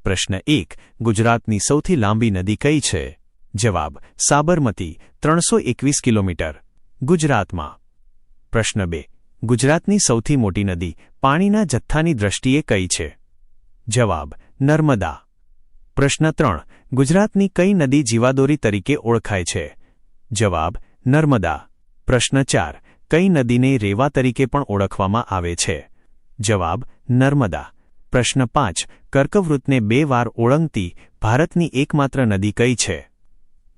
પ્રશ્ન 1 ગુજરાતની સૌથી લાંબી નદી કઈ છે? જવાબ સાબરમતી 321 કિલોમીટર ગુજરાતમાં। પ્રશ્ન 2 ગુજરાતની સૌથી મોટી નદી પાણીના જથ્થાની દ્રષ્ટિએ કઈ છે? જવાબ નર્મદા। પ્રશ્ન 3 ગુજરાતની કઈ નદી જીવાદોરી તરીકે ઓળખાય છે? જવાબ નર્મદા। પ્રશ્ન 4 કઈ નદીને રેવા તરીકે પણ ઓળખવામાં આવે છે? જવાબ નર્મદા। પ્રશ્ન 5 કર્કવૃતને 2 વાર ઓળંગતી ભારતની એકમાત્ર નદી કઈ છે?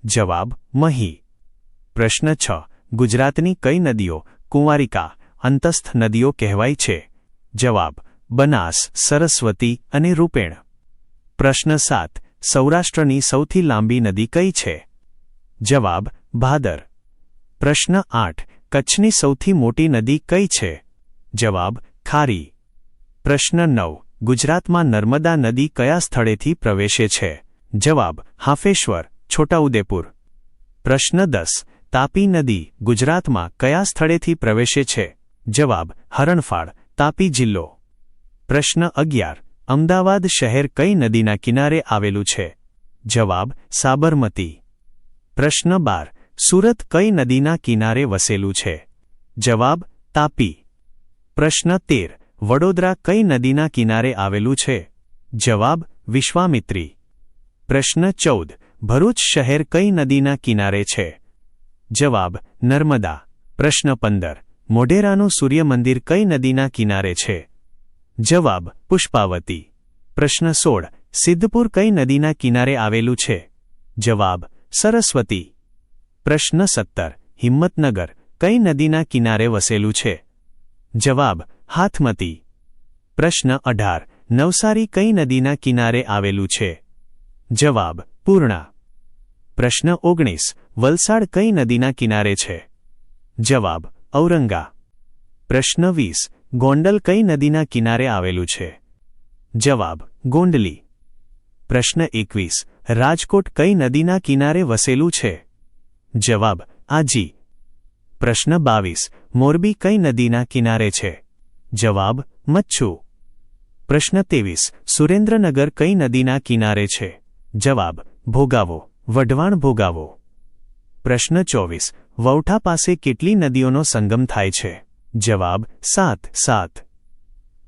જવાબ મહી। પ્રશ્ન 6 ગુજરાતની કઈ નદીઓ કુંવારિકા અંતસ્થ નદીઓ કહેવાય છે? જવાબ બનાસ, સરસ્વતી અને રૂપેણ। પ્રશ્ન 7 સૌરાષ્ટ્રની સૌથી લાંબી નદી કઈ છે? જવાબ ભાદર। પ્રશ્ન 8 કચ્છની સૌથી મોટી નદી કઈ છે? જવાબ ખારી। પ્રશ્ન 9 ગુજરાતમાં નર્મદા નદી કયા સ્થળેથી પ્રવેશે છે? જવાબ હાફેશ્વર, છોટાઉદેપુર। પ્રશ્ન 10 તાપી નદી ગુજરાતમાં કયા સ્થળેથી પ્રવેશે છે? જવાબ હરણફાળ, તાપી જિલ્લો। પ્રશ્ન 11 અમદાવાદ શહેર કઈ નદીના કિનારે આવેલું છે? જવાબ સાબરમતી। પ્રશ્ન 12 સુરત કઈ નદીના કિનારે વસેલું છે? જવાબ તાપી। પ્રશ્ન 13 વડોદરા કઈ નદીના કિનારે આવેલું છે? જવાબ વિશ્વામિત્રી। પ્રશ્ન 14 ભરૂચ શહેર કઈ નદીના કિનારે છે? જવાબ નર્મદા। પ્રશ્ન 15 મોઢેરાનું સૂર્ય મંદિર કઈ નદીના કિનારે છે? જવાબ પુષ્પાવતી। પ્રશ્ન 16 સિદ્ધપુર કઈ નદીના કિનારે આવેલું છે? જવાબ સરસ્વતી। પ્રશ્ન 17 હિંમતનગર કઈ નદીના કિનારે વસેલું છે? જવાબ હાથમતી। પ્રશ્ન 18 નવસારી કઈ નદીના કિનારે આવેલું છે? જવાબ પૂર્ણા। પ્રશ્ન 19 વલસાડ કઈ નદીના કિનારે છે? જવાબ ઔરંગા। પ્રશ્ન 20 ગોંડલ કઈ નદીના કિનારે આવેલું છે? જવાબ ગોંડલી। પ્રશ્ન 21 રાજકોટ કઈ નદીના કિનારે વસેલું છે? જવાબ આજી। પ્રશ્ન 22 મોરબી કઈ નદીના કિનારે છે? જવાબ મચ્છુ। પ્રશ્ન 23 સુરેન્દ્રનગર કઈ નદીના કિનારે છે? જવાબ ભોગાવો, વઢવાણ ભોગાવો। પ્રશ્ન 24 વૌઠા પાસે કેટલી નદીઓનો સંગમ થાય છે? જવાબ 7।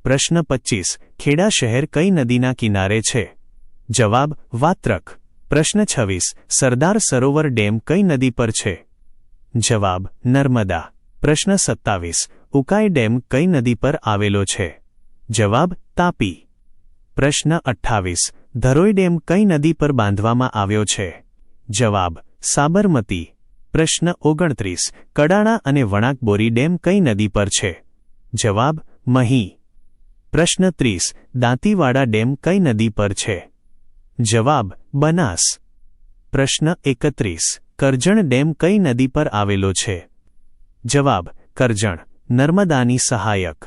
પ્રશ્ન 25 ખેડા શહેર કઈ નદીના કિનારે છે? જવાબ વાત્રક। પ્રશ્ન 26 સરદાર સરોવર ડેમ કઈ નદી પર છે? જવાબ નર્મદા। પ્રશ્ન 27 ઉકાઈ ડેમ કઈ નદી પર આવેલો છે? જવાબ તાપી। પ્રશ્ન 28 ધરોઈ ડેમ કઈ નદી પર બાંધવામાં આવ્યો છે? જવાબ સાબરમતી। પ્રશ્ન 29 કડાણા અને વણાકબોરી ડેમ કઈ નદી પર છે? જવાબ મહી। પ્રશ્ન 30 દાંતીવાડા ડેમ કઈ નદી પર છે? જવાબ બનાસ। પ્રશ્ન 31 કરજણ ડેમ કઈ નદી પર આવેલો છે? જવાબ કરજણ, નર્મદાની સહાયક।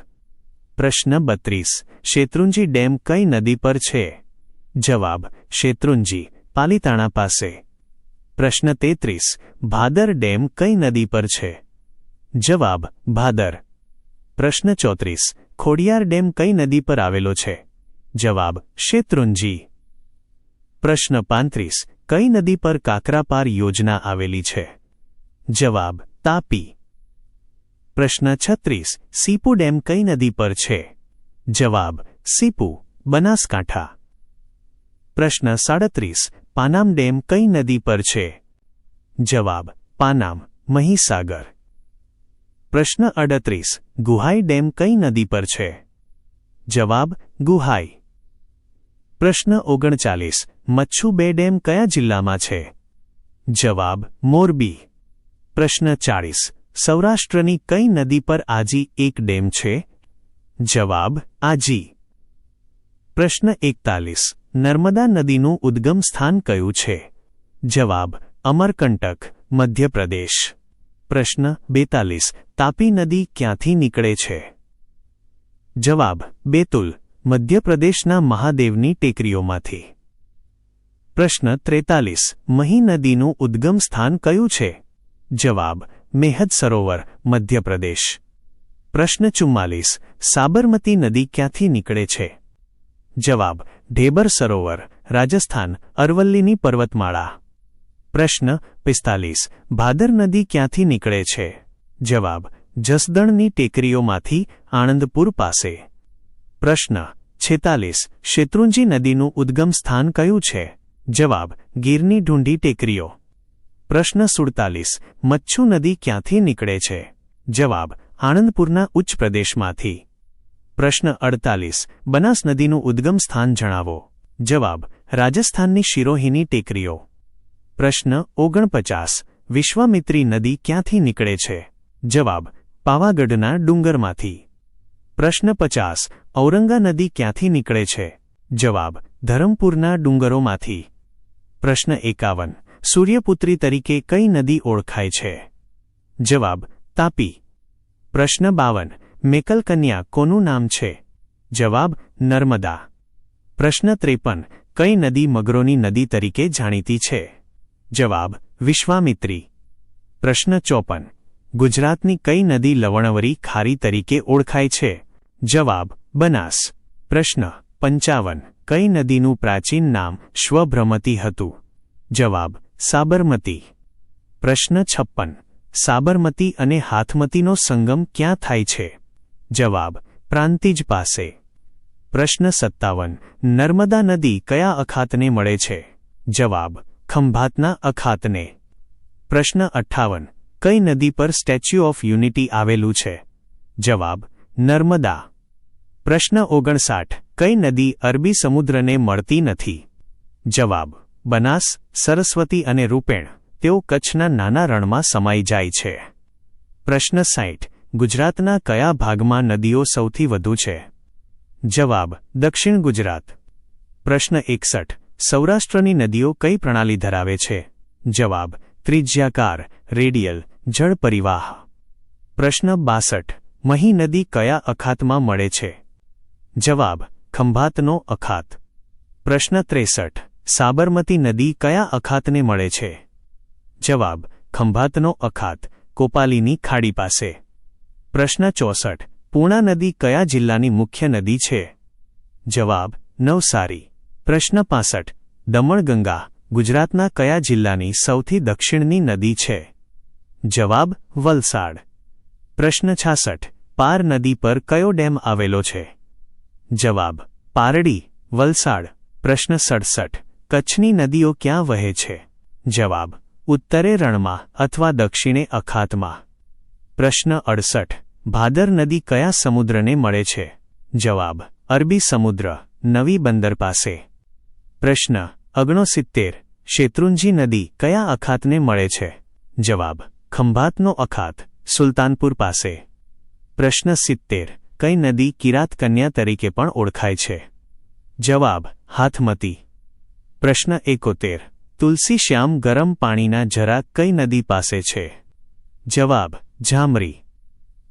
પ્રશ્ન 32 શેત્રુંજી ડેમ કઈ નદી પર છે? જવાબ શેત્રુંજી, પાલીતાણા પાસે। પ્રશ્ન 33 ભાદર ડેમ કઈ નદી પર છે? જવાબ ભાદર। પ્રશ્ન 34 ખોડિયાર ડેમ કઈ નદી પર આવેલો છે? જવાબ શેત્રુંજી। પ્રશ્ન 35 કઈ નદી પર કાકરાપાર યોજના આવેલી છે? જવાબ તાપી। પ્રશ્ન 36 સીપુ ડેમ કઈ નદી પર છે? જવાબ સીપુ, બનાસકાંઠા। પ્રશ્ન 37 પાનામ ડેમ કઈ નદી પર છે? જવાબ પાનામ, મહીસાગર। પ્રશ્ન 38 ગુહાઈ ડેમ કઈ નદી પર છે? જવાબ ગુહાઈ। પ્રશ્ન 39 મચ્છુ બે ડેમ કયા જિલ્લામાં છે? જવાબ મોરબી। પ્રશ્ન 40 સૌરાષ્ટ્રની કઈ નદી પર આજી એક ડેમ છે? જવાબ આજી। પ્રશ્ન 41 નર્મદા નદીનું ઉદ્ગમ સ્થાન કયું છે? જવાબ અમરકંટક, મધ્યપ્રદેશ। પ્રશ્ન 42 તાપી નદી ક્યાંથી નીકળે છે? જવાબ બેતુલ, મધ્યપ્રદેશના મહાદેવની ટેકરીઓમાંથી। પ્રશ્ન 43 મહી નદીનું ઉદ્ગમ સ્થાન કયું છે? જવાબ મેહદ સરોવર, મધ્યપ્રદેશ। પ્રશ્ન 44 સાબરમતી નદી ક્યાંથી નીકળે છે? જવાબ ઢેબર સરોવર, રાજસ્થાન, અરવલ્લીની પર્વતમાળા. પ્રશ્ન 45. ભાદર નદી ક્યાંથી નીકળે છે? જવાબ જસદણની ટેકરીઓમાંથી, આણંદપુર પાસે. પ્રશ્ન 46. શેત્રુંજી નદીનું ઉદ્ગમ સ્થાન કયું છે? જવાબ ગીરની ઢૂંઢી ટેકરીઓ. પ્રશ્ન 47. મચ્છુ નદી ક્યાંથી નીકળે છે? જવાબ આણંદપુરના ઉચ્ચ પ્રદેશમાંથી. પ્રશ્ન 48. બનાસ નદીનું ઉદ્ગમ સ્થાન જણાવો. જવાબ રાજસ્થાનની શિરોહીની ટેકરીઓ. પ્રશ્ન 49. વિશ્વામિત્રી નદી ક્યાંથી નીકળે છે? જવાબ પાવાગઢના ડુંગરમાંથી. પ્રશ્ન 50. ઔરંગા નદી ક્યાંથી નીકળે છે? જવાબ ધરમપુરના ડુંગરોમાંથી. પ્રશ્ન 51. સૂર્યપુત્રી તરીકે કઈ નદી ઓળખાય છે? જવાબ તાપી. પ્રશ્ન 52. મેકલ કન્યા કોનું નામ છે? જવાબ નર્મદા. પ્રશ્ન 53. કઈ નદી મગરોની નદી તરીકે જાણીતી છે? જવાબ વિશ્વામિત્રી. પ્રશ્ન 54. ગુજરાતની કઈ નદી લવણવરી ખારી તરીકે ઓળખાય છે? જવાબ બનાસ. પ્રશ્ન 55. કઈ નદીનું પ્રાચીન નામ શ્વભ્રમતી હતું? જવાબ સાબરમતી. પ્રશ્ન 56. સાબરમતી અને હાથમતીનો સંગમ ક્યાં થાય છે? જવાબ પ્રાંતિજ પાસે. પ્રશ્ન 57. નર્મદા નદી કયા અખાતને મળે છે? જવાબ ખંભાતના અખાતને. પ્રશ્ન 58. કઈ નદી પર સ્ટેચ્યુ ઓફ યુનિટી આવેલું છે? જવાબ નર્મદા. પ્રશ્ન 59. કઈ નદી અરબી સમુદ્રને મળતી નથી? જવાબ બનાસ, સરસ્વતી અને રૂપેણ. તેઓ કચ્છના નાના રણમાં સમાઈ જાય છે. પ્રશ્ન 60. ગુજરાતના કયા ભાગમાં નદીઓ સૌથી વધુ છે? જવાબ દક્ષિણ ગુજરાત. પ્રશ્ન 61. સૌરાષ્ટ્રની નદીઓ કઈ પ્રણાલી ધરાવે છે? જવાબ ત્રિજ્યાકાર, રેડિયલ, જળ પરિવાહ. પ્રશ્ન 62. મહી નદી કયા અખાતમાં મળે છે? જવાબ ખંભાતનો અખાત. પ્રશ્ન 63. સાબરમતી નદી કયા અખાતને મળે છે? જવાબ ખંભાતનો અખાત, કોપાલીની ખાડી પાસે. પ્રશ્ન 64. પૂર્ણા નદી કયા જિલ્લાની મુખ્ય નદી છે? જવાબ નવસારી. પ્રશ્ન 65. દમણગંગા ગુજરાતના કયા જિલ્લાની સૌથી દક્ષિણની નદી છે? જવાબ વલસાડ. પ્રશ્ન 66. પાર નદી પર કયો ડેમ આવેલો છે? જવાબ પારડી, વલસાડ. પ્રશ્ન 67. કચ્છની નદીઓ ક્યાં વહે છે? જવાબ ઉત્તરે રણમાં અથવા દક્ષિણે અખાતમાં. પ્રશ્ન 68. ભાદર નદી કયા સમુદ્રને મળે છે? જવાબ અરબી સમુદ્ર, નવી બંદર પાસે. પ્રશ્ન 69. શેત્રુંજી નદી કયા અખાતને મળે છે? જવાબ ખંભાતનો અખાત, સુલતાનપુર પાસે. પ્રશ્ન 70. કઈ નદી કિરાત કન્યા તરીકે પણ ઓળખાય છે? જવાબ હાથમતી. પ્રશ્ન 71. તુલસી શ્યામ ગરમ પાણીના ઝરા કઈ નદી પાસે છે? જવાબ જામરી.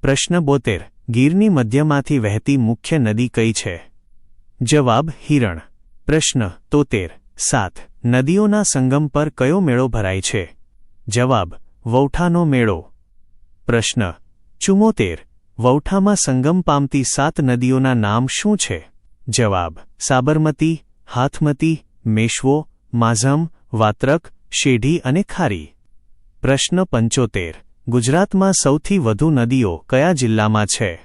પ્રશ્ન 72. ગીરની મધ્યમાંથી વહેતી મુખ્ય નદી કઈ છે? જવાબ હિરણ. પ્રશ્ન 73. 7. નદીઓના સંગમ પર કયો મેળો ભરાય છે? જવાબ વૌઠાનો મેળો. પ્રશ્ન 74. વૌઠામાં સંગમ પામતી 7 નદીઓના નામ શું છે? જવાબ સાબરમતી, હાથમતી, મેશ્વો, માઝમ, વાત્રક, શેઢી અને ખારી. પ્રશ્ન 75. ગુજરાતમાં સૌથી વધુ નદીઓ કયા જિલ્લામાં છે?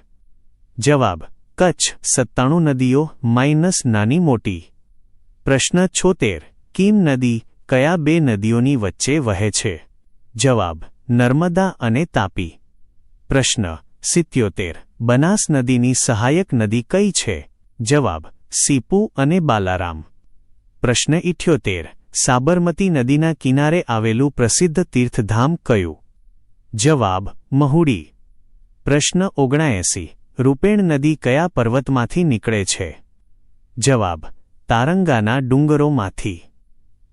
જવાબ કચ્છ, 97 નદીઓ માઇનસ નાની મોટી. પ્રશ્ન 76. કીમ નદી કયા 2 નદીઓની વચ્ચે વહે છે? જવાબ નર્મદા અને તાપી. પ્રશ્ન 77. બનાસ નદીની સહાયક નદી કઈ છે? જવાબ સીપુ અને બાલારામ. પ્રશ્ન 78. સાબરમતી નદીના કિનારે આવેલું પ્રસિદ્ધ તીર્થધામ કયું? જવાબ મહુડી. પ્રશ્ન 79. રૂપેણ નદી કયા પર્વતમાંથી નીકળે છે? જવાબ તારંગાના ડુંગરોમાંથી.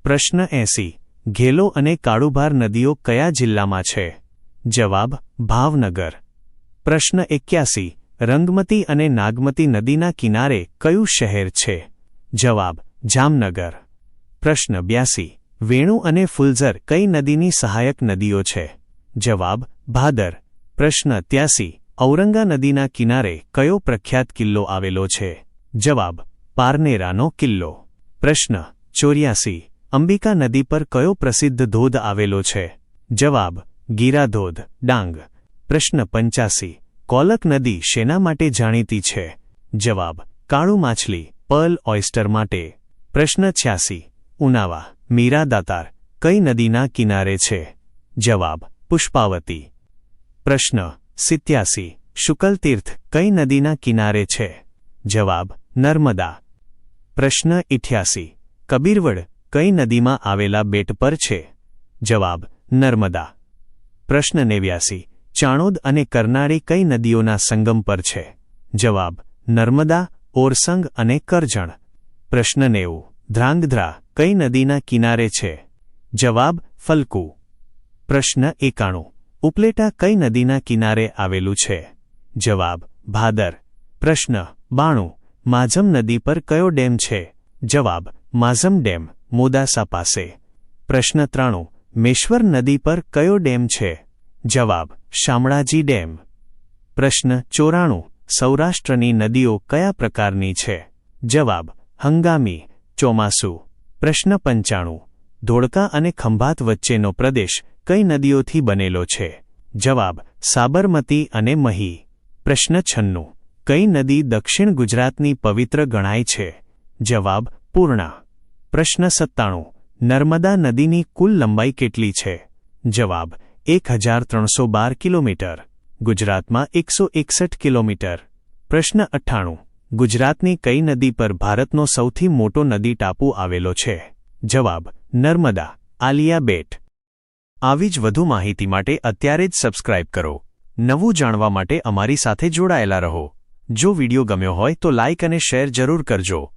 પ્રશ્ન 80. ઘેલો અને કાળુભાર નદીઓ કયા જિલ્લામાં છે? જવાબ ભાવનગર. પ્રશ્ન 81. રંગમતી અને નાગમતી નદીના કિનારે કયું શહેર છે? જવાબ જામનગર. પ્રશ્ન 82. વેણુ અને ફુલઝર કઈ નદીની સહાયક નદીઓ છે? જવાબ ભાદર. પ્રશ્ન 83. ઔરંગા નદીના કિનારે કયો પ્રખ્યાત કિલ્લો આવેલો છે? જવાબ પારનેરાનો કિલ્લો. પ્રશ્ન 84. અંબિકા નદી પર કયો પ્રસિદ્ધ ધોધ આવેલો છે? જવાબ ગીરા ધોધ, ડાંગ. પ્રશ્ન 85. કોલક નદી શેના માટે જાણીતી છે? જવાબ કાળુ માછલી, પર્લ ઓયસ્ટર માટે. પ્રશ્ન 86. ઉનાવા, મીરા દાતાર કઈ નદીના કિનારે છે? જવાબ પુષ્પાવતી. પ્રશ્ન 87. શુકલતીર્થ કઈ નદીના કિનારે છે? જવાબ નર્મદા. પ્રશ્ન 88. કબીરવડ કઈ નદીમાં આવેલા બેટ પર છે? જવાબ નર્મદા. પ્રશ્ન 89. ચાણોદ અને કરનાળી કઈ નદીઓના સંગમ પર છે? જવાબ નર્મદા, ઓરસંગ અને કરજણ. પ્રશ્ન 90. ધ્રાંગધ્રા કઈ નદીના કિનારે છે? જવાબ ફલ્કુ. પ્રશ્ન 91. ઉપલેટા કઈ નદીના કિનારે આવેલું છે? જવાબ ભાદર. પ્રશ્ન 92. માઝમ નદી પર કયો ડેમ છે? જવાબ માઝમ ડેમ, મોદાસા પાસે. પ્રશ્ન 93. મેશ્વર નદી પર કયો ડેમ છે? જવાબ શામળાજી ડેમ. પ્રશ્ન 94. સૌરાષ્ટ્રની નદીઓ કયા પ્રકારની છે? જવાબ હંગામી, ચોમાસુ. પ્રશ્ન 95. ધોળકા અને ખંભાત વચ્ચેનો પ્રદેશ કઈ નદીઓથી બનેલો છે? જવાબ સાબરમતી અને મહી. પ્રશ્ન 96. કઈ નદી દક્ષિણ ગુજરાતની પવિત્ર ગણાય છે? જવાબ પૂર્ણા. પ્રશ્ન 97. નર્મદા નદીની કુલ લંબાઈ કેટલી છે? જવાબ 1312 કિલોમીટર. ગુજરાતમાં 161 કિલોમીટર. પ્રશ્ન 98. ગુજરાતની કઈ નદી પર ભારતનો સૌથી મોટો નદી ટાપુ આવેલો છે? જવાબ નર્મદા, આલિયા બેટ. આવી જ વધુ માહિતી માટે અત્યારે જ સબસ્ક્રાઇબ કરો. નવું જાણવા માટે અમારી સાથે જોડાયેલા રહો. જો વિડિયો ગમ્યો હોય તો લાઇક અને શેર જરૂર કરજો.